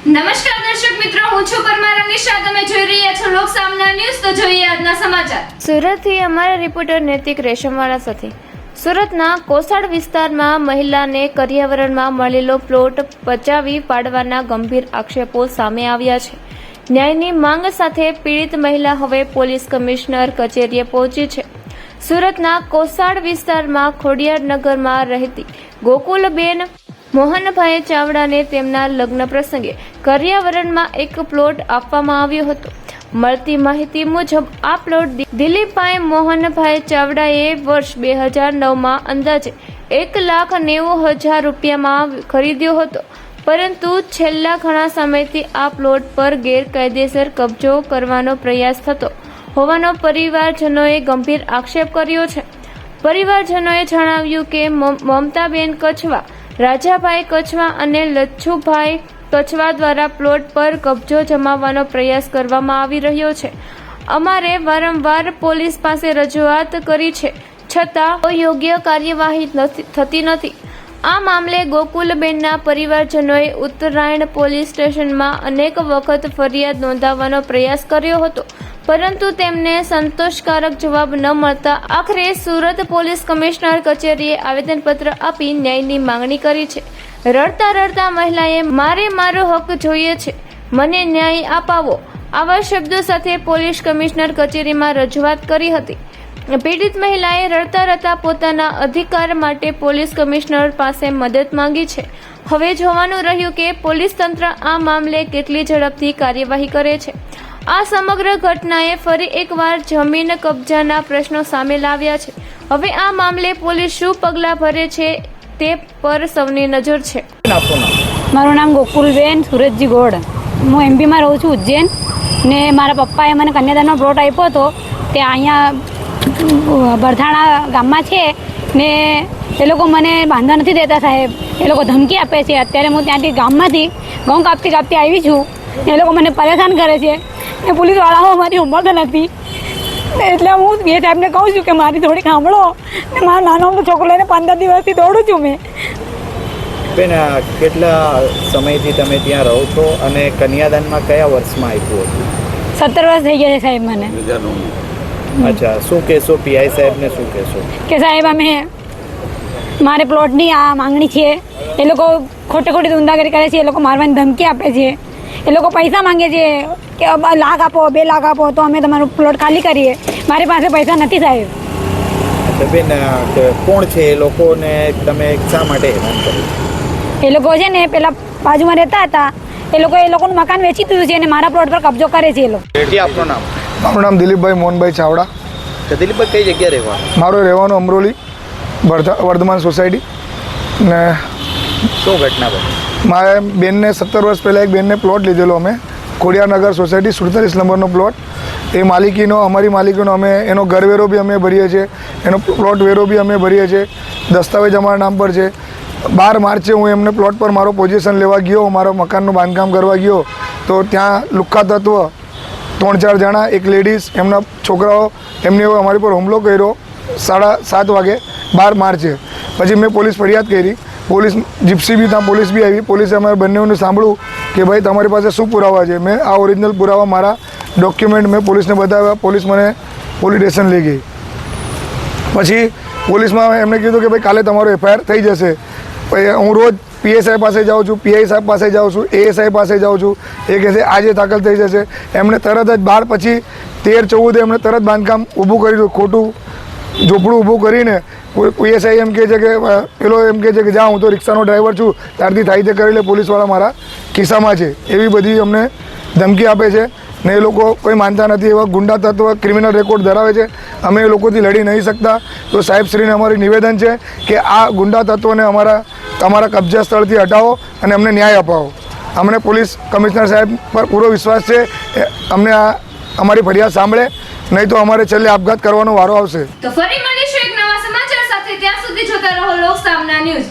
નમસ્કાર દર્શક મિત્રો, હું છું પરમાર અનિશા. તમે જોઈ રહ્યા છો લોક સામના ન્યૂઝ. તો જોઈએ આજના સમાચાર. સુરતથી અમારા રિપોર્ટર નૈતિક રેશમવાળા સાથે. સુરતના કોસાડ વિસ્તારમાં મહિલાને કર્યાવરણમાં મળેલો પ્લોટ પચાવી પાડવાના ગંભીર આક્ષેપો સામે આવ્યા છે. ન્યાયની માંગ સાથે પીડિત મહિલા હવે પોલીસ કમિશનર કચેરીએ પહોંચી છે. સુરતના કોસાડ વિસ્તારમાં ખોડિયારનગરમાં રહેતી ગોકુલબેન મોહનભાઈ ચાવડાને તેમના લગ્ન પ્રસંગે કર્યાવરણમાં એક પ્લોટ આપવામાં આવ્યો હતો. મળતી માહિતી મુજબ આ પ્લોટ દિલીપભાઈ મોહનભાઈ ચાવડાએ વર્ષ 2009માં અંદાજે 1,90,000 રૂપિયામાં ખરીદ્યો હતો, પરંતુ છેલ્લા ઘણા સમયથી આ પ્લોટ પર ગેરકાયદેસર કબજો કરવાનો પ્રયાસ થતો હોવાનો પરિવારજનોએ ગંભીર આક્ષેપ કર્યો છે. પરિવારજનોએ જણાવ્યું કે મમતાબેન કછવા, રાજાભાઈ કછવા અને લચ્છુભાઈ કછવા દ્વારા પ્લોટ પર કબજો જમાવવાનો પ્રયાસ કરવામાં આવી રહ્યો છે. અમારે વારંવાર પોલીસ પાસે રજૂઆત કરી છે, છતાં કોઈ યોગ્ય કાર્યવાહી થતી નથી. આ મામલે ગોકુલબેનના પરિવારજનોએ ઉત્તરાયણ પોલીસ સ્ટેશનમાં અનેક વખત ફરિયાદ નોંધાવવાનો પ્રયાસ કર્યો હતો, પરંતુ તેમને સંતોષકારક જવાબ ન મળતા આખરે સુરત પોલીસ કમિશનર કચેરીએ આવેદનપત્ર આપી ન્યાયની માંગણી કરી છે. રડતા રડતા મહિલાએ મારે મારો હક જોઈએ છે, મને ન્યાય અપાવો, આવા શબ્દો સાથે પોલીસ કમિશનર કચેરીમાં રજૂઆત કરી હતી. પીડિત મહિલાએ રડતા રડતા પોતાના અધિકાર માટે પોલીસ કમિશનર પાસે મદદ માંગી છે. હવે જોવાનું રહ્યું કે પોલીસ તંત્ર આ મામલે કેટલી ઝડપથી કાર્યવાહી કરે છે. આ સમગ્ર ઘટનાએ ફરી એકવાર જમીન કબજાના પ્રશ્નો સામે લાવ્યા છે. હવે આ મામલે પોલીસ શું પગલાં ભરે છે તે પર સૌની નજર છે. મારું નામ ગોકુલબેન સુરતજી ગોડ. હું એમપીમાં રહું છું, ઉજ્જૈન. ને મારા પપ્પાએ મને કન્યાદાનનો પ્લોટ આપ્યો હતો. તે અહીંયા બરથાણા ગામમાં છે ને એ લોકો મને બાંધવા નથી દેતા સાહેબ. એ લોકો ધમકી આપે છે. અત્યારે હું ત્યાંથી ગામમાંથી ઘઉં કાપતી કાપતી આવી છું. એ લોકો મને પરેશાન કરે છે. એ પોલીસવાળાઓ મારી ઉંમર નથી, એટલે હું એ સાહેબને કહું છું કે મારી થોડીક સાંભળો. ને મારો નાનો છોકરો લઈને 15 દિવસથી દોડું છું મેં. બેન, કેટલા સમયથી તમે ત્યાં રહો છો અને કન્યાદાનમાં કયા વર્ષમાં આપ્યું હતું? 17 વર્ષ થઈ ગયા છે સાહેબ મને. અચ્છા, શું કહેશો પીઆઈ સાહેબને? શું કહેશો કે સાહેબ અમે મારે પ્લોટની આ માંગણી છે. એ લોકો ખોટી ગુંડાગીરી કરે છે. એ લોકો મારવાની ધમકી આપે છે. એ લોકો પૈસા માંગે છે કે 1 લાખ આપો, 2 લાખ આપો તો અમે તમારો પ્લોટ ખાલી કરીએ. મારી પાસે પૈસા નથી સાહેબ. બેન, કોણ છે એ લોકોને તમે શા માટે હેરાન કર્યું? એ લોકો છે ને પેલા બાજુમાં રહેતા હતા. એ લોકોનું મકાન વેચી દીધું છે અને મારા પ્લોટ પર કબજો કરે છે. એ લોકો. આપનું નામ? મારું નામ દિલીપભાઈ મોહનભાઈ ચાવડા. દિલીપભાઈ, કઈ જગ્યાએ રહેવાનું? મારું રહેવાનું અમરોલી વર્ધમાન સોસાયટી. ને શું ઘટના બની? મારે બેનને 17 વર્ષ પહેલાં એક બેનને પ્લોટ લીધેલો અમે ખોડિયારનગર સોસાયટી 47 નંબરનો પ્લોટ. એ માલિકીનો, અમારી માલિકીનો, અમે એનો ઘરવેરો બી અમે ભરીએ છીએ, એનો પ્લોટ વેરો બી અમે ભરીએ છીએ. દસ્તાવેજ અમારા નામ પર છે. 12 માર્ચે હું એમને પ્લોટ પર મારો પોઝિશન લેવા ગયો, મારો મકાનનું બાંધકામ કરવા ગયો, તો ત્યાં લુખ્ખા તત્વ 3-4 જણા, એક લેડીઝ, એમના છોકરાઓ, એમને અમારી પર હુમલો કર્યો 7:30 વાગે 12 માર્ચે. પછી મેં પોલીસ ફરિયાદ કરી. પોલીસ જીપ્સી બી, ત્યાં પોલીસ બી આવી. પોલીસે અમારે બંનેઓને સાંભળ્યું કે ભાઈ તમારી પાસે શું પુરાવા છે. મેં આ ઓરિજિનલ પુરાવા, મારા ડોક્યુમેન્ટ મેં પોલીસને બતાવ્યા. પોલીસ મને પોલીસ સ્ટેશન લઈ ગઈ. પછી પોલીસમાં એમને કીધું કે ભાઈ કાલે તમારો એફઆઈઆર થઈ જશે. હું રોજ પીએસઆઈ પાસે જાઉં છું, પીઆઈ સાહેબ પાસે જાઉં છું, એએસઆઈ પાસે જાઉં છું. એ કહે છે આજે દાખલ થઈ જશે. એમણે તરત જ 12 પછી 13-14 એમણે તરત બાંધકામ ઊભું કર્યું, ખોટું ઝૂંપડું ઊભું કરીને. પીએસઆઈ એમ કહે છે કે પેલો એમ કહે છે કે જા હું તો રિક્ષાનો ડ્રાઈવર છું, ત્યારથી થાય તે કરી લે, પોલીસવાળા મારા ખિસ્સામાં છે. એવી બધી અમને ધમકી આપે છે ને એ લોકો કોઈ માનતા નથી. એવા ગુંડા તત્વ, ક્રિમિનલ રેકોર્ડ ધરાવે છે. અમે એ લોકોથી લડી નહીં શકતા. તો સાહેબશ્રીને અમારી નિવેદન છે કે આ ગુંડા તત્વોને તમારા કબજા સ્થળથી હટાવો અને અમને ન્યાય અપાવો. અમને પોલીસ કમિશનર સાહેબ પર પૂરો વિશ્વાસ છે. અમને અમારી ફરિયાદ સાંભળે, નહીં તો અમારે છેલ્લે આપઘાત કરવાનો વારો આવશે. તો ફરી મળીશું એક નવા સમાચાર સાથે. ત્યાં સુધી જોતા રહો લોક સામના ન્યૂઝ.